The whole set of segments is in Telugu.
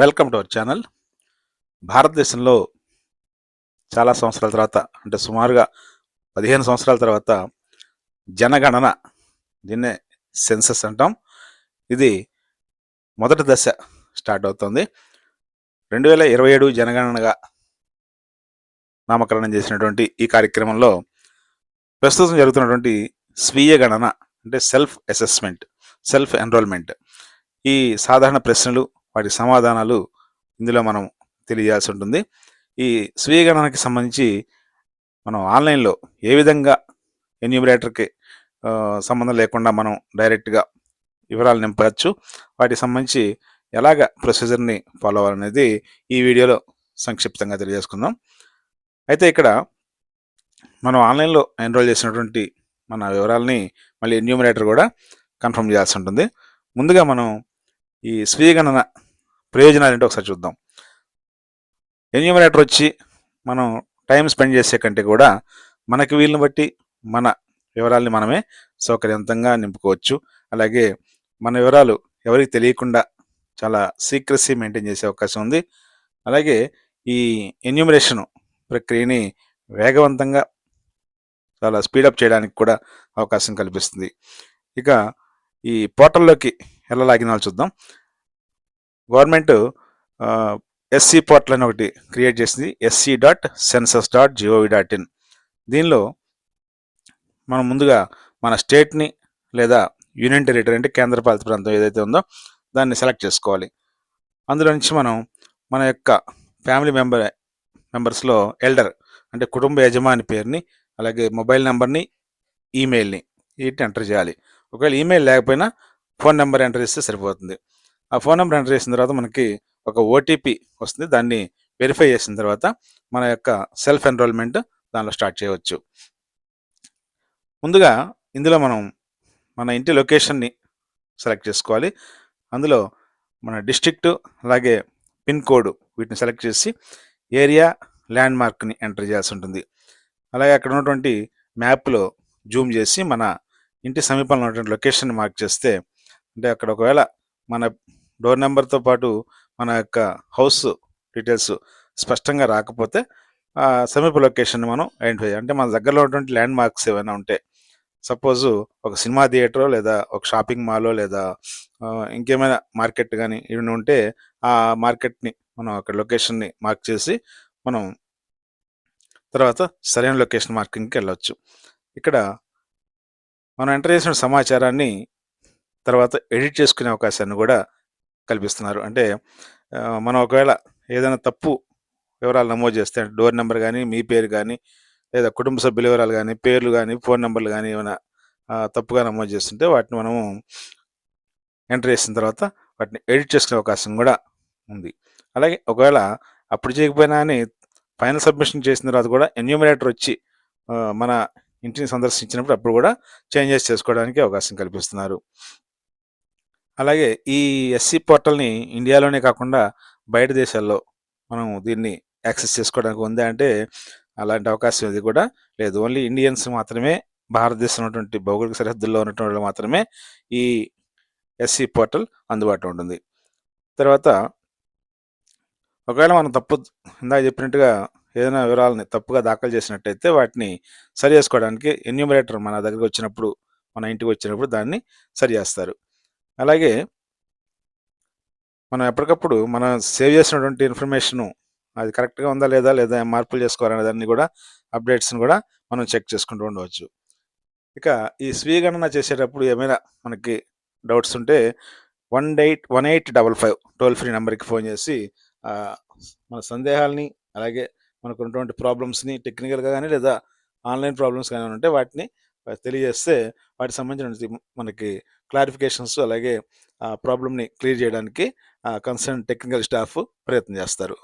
Welcome to our channel. భారతదేశంలో చాలా సంవత్సరాల తర్వాత, అంటే సుమారుగా 15 సంవత్సరాల తర్వాత జనగణన, దీన్నే సెన్సస్ అంటాం. ఇది మొదటి దశ స్టార్ట్ అవుతుంది. 2027 జనగణనగా నామకరణం చేసినటువంటి ఈ కార్యక్రమంలో ప్రస్తుతం జరుగుతున్నటువంటి స్వీయ గణన, అంటే సెల్ఫ్ అసెస్మెంట్, సెల్ఫ్ ఎన్రోల్మెంట్, ఈ సాధారణ ప్రశ్నలు, వాటి సమాధానాలు ఇందులో మనం తెలియాల్సి ఉంటుంది. ఈ స్వీయ గణనకి సంబంధించి మనం ఆన్లైన్లో ఏ విధంగా ఎన్యూమరేటర్కి సంబంధం లేకుండా మనం డైరెక్ట్గా వివరాలు నింపవచ్చు, వాటికి సంబంధించి ఎలాగ ప్రొసీజర్ని ఫాలో అవ్వాలనేది ఈ వీడియోలో సంక్షిప్తంగా తెలియజేసుకుందాం. అయితే ఇక్కడ మనం ఆన్లైన్లో ఎన్రోల్ చేసినటువంటి మన వివరాలని మళ్ళీ ఎన్యూమరేటర్ కూడా కన్ఫర్మ్ చేయాల్సి ఉంటుంది. ముందుగా మనం ఈ స్వీయ గణన ప్రయోజనాలు ఏంటో ఒకసారి చూద్దాం. ఎన్యూమరేటర్ వచ్చి మనం టైం స్పెండ్ చేసే కంటే కూడా మనకి వీలుని బట్టి మన వివరాలని మనమే సౌకర్యవంతంగా నింపుకోవచ్చు. అలాగే మన వివరాలు ఎవరికి తెలియకుండా చాలా సీక్రెసీ మెయింటైన్ చేసే అవకాశం ఉంది. అలాగే ఈ ఎన్యూమరేషన్ ప్రక్రియని వేగవంతంగా చాలా స్పీడప్ చేయడానికి కూడా అవకాశం కల్పిస్తుంది. ఇక ఈ పోర్టల్లోకి ఎలా లాగిన్ అవ్వాలో చూద్దాం. గవర్నమెంట్ ఎస్సీ పోర్టల్ అని ఒకటి క్రియేట్ చేసింది, sc.census.gov.in. దీనిలో మనం ముందుగా మన స్టేట్ని లేదా యూనియన్ టెరిటరీ, అంటే కేంద్రపాలిత ప్రాంతం ఏదైతే ఉందో దాన్ని సెలెక్ట్ చేసుకోవాలి. అందులో నుంచి మనం మన యొక్క ఫ్యామిలీ మెంబర్స్లో ఎల్డర్, అంటే కుటుంబ యజమాని పేరుని, అలాగే మొబైల్ నెంబర్ని, ఈమెయిల్ని వీటిని ఎంటర్ చేయాలి. ఒకవేళ ఈమెయిల్ లేకపోయినా ఫోన్ నెంబర్ ఎంటర్ చేస్తే సరిపోతుంది. ఆ ఫోన్ నెంబర్ ఎంటర్ చేసిన తర్వాత మనకి ఒక ఓటీపీ వస్తుంది. దాన్ని వెరిఫై చేసిన తర్వాత మన యొక్క సెల్ఫ్ ఎన్రోల్మెంట్ దానిలో స్టార్ట్ చేయవచ్చు. ముందుగా ఇందులో మనం మన ఇంటి లొకేషన్ని సెలెక్ట్ చేసుకోవాలి. అందులో మన డిస్ట్రిక్ట్, అలాగే పిన్ కోడ్ వీటిని సెలెక్ట్ చేసి ఏరియా, ల్యాండ్ మార్క్ని ఎంటర్ చేయాల్సి ఉంటుంది. అలాగే అక్కడ ఉన్నటువంటి మ్యాప్లో జూమ్ చేసి మన ఇంటి సమీపంలో ఉన్నటువంటి లొకేషన్ని మార్క్ చేస్తే, అంటే అక్కడ ఒకవేళ మన డోర్ నెంబర్తో పాటు మన యొక్క హౌస్ డీటెయిల్స్ స్పష్టంగా రాకపోతే ఆ సమీప లొకేషన్ని మనం ఐడెంటిఫై చేయాలి. అంటే మన దగ్గరలో ఉన్నటువంటి ల్యాండ్ మార్క్స్ ఏమైనా ఉంటే, సపోజు ఒక సినిమా థియేటరో లేదా ఒక షాపింగ్ మాలో లేదా ఇంకేమైనా మార్కెట్ కానీ ఇవన్నీ ఉంటే ఆ మార్కెట్ని మనం అక్కడ లొకేషన్ని మార్క్ చేసి మనం తర్వాత సరైన లొకేషన్ మార్కింగ్కి వెళ్ళవచ్చు. ఇక్కడ మనం ఎంటర్ చేసిన సమాచారాన్ని తర్వాత ఎడిట్ చేసుకునే అవకాశాన్ని కూడా కల్పిస్తున్నారు. అంటే మనం ఒకవేళ ఏదైనా తప్పు వివరాలు నమోదు చేస్తే, డోర్ నెంబర్ కానీ, మీ పేరు కానీ, లేదా కుటుంబ సభ్యుల వివరాలు కానీ, పేర్లు కానీ, ఫోన్ నెంబర్లు కానీ ఏమైనా తప్పుగా నమోదు చేస్తుంటే వాటిని మనము ఎంటర్ చేసిన తర్వాత వాటిని ఎడిట్ చేసుకునే అవకాశం కూడా ఉంది. అలాగే ఒకవేళ అప్పుడు చేయకపోయినా అని ఫైనల్ సబ్మిషన్ చేసిన తర్వాత కూడా ఎన్యూమరేటర్ వచ్చి మన ఇంటిని సందర్శించినప్పుడు అప్పుడు కూడా చేంజెస్ చేసుకోవడానికి అవకాశం కల్పిస్తున్నారు. అలాగే ఈ ఎస్సీ పోర్టల్ని ఇండియాలోనే కాకుండా బయట దేశాల్లో మనం దీన్ని యాక్సెస్ చేసుకోవడానికి ఉందా అంటే అలాంటి అవకాశం ఇది కూడా లేదు. ఓన్లీ ఇండియన్స్ మాత్రమే, భారతదేశం ఉన్నటువంటి భౌగోళిక సరిహద్దుల్లో ఉన్నటువంటి వాళ్ళు మాత్రమే ఈ ఎస్సీ పోర్టల్ అందుబాటులో ఉంటుంది. తర్వాత ఒకవేళ మనం ఇందాక చెప్పినట్టుగా ఏదైనా వివరాలని తప్పుగా దాఖలు చేసినట్టయితే వాటిని సరి చేసుకోవడానికి ఎన్యూమరేటర్ మన దగ్గరికి వచ్చినప్పుడు, మన ఇంటికి వచ్చినప్పుడు దాన్ని సరి చేస్తారు. అలాగే మనం ఎప్పటికప్పుడు మనం సేవ్ చేసినటువంటి ఇన్ఫర్మేషను అది కరెక్ట్గా ఉందా లేదా మార్పులు చేసుకోవాలనే దాన్ని కూడా అప్డేట్స్ని కూడా మనం చెక్ చేసుకుంటూ ఉండవచ్చు. ఇక ఈ స్వీయ గణన చేసేటప్పుడు ఏమైనా మనకి డౌట్స్ ఉంటే 1855 టోల్ ఫ్రీ నెంబర్కి ఫోన్ చేసి మన సందేహాలని, అలాగే మనకు ఉన్నటువంటి ప్రాబ్లమ్స్ని టెక్నికల్గా కానీ లేదా ఆన్లైన్ ప్రాబ్లమ్స్ కానీ ఉంటే వాటిని తెలియజేస్తే వాటికి సంబంధించిన మనకి క్లారిఫికేషన్స్, అలాగే ఆ ప్రాబ్లమ్ని క్లియర్ చేయడానికి కన్సర్న్ టెక్నికల్ స్టాఫ్ ప్రయత్నం చేస్తారు.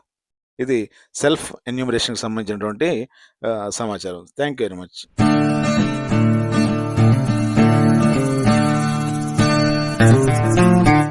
ఇది సెల్ఫ్ ఎన్యూమరేషన్కి సంబంధించినటువంటి సమాచారం. Thank you very much.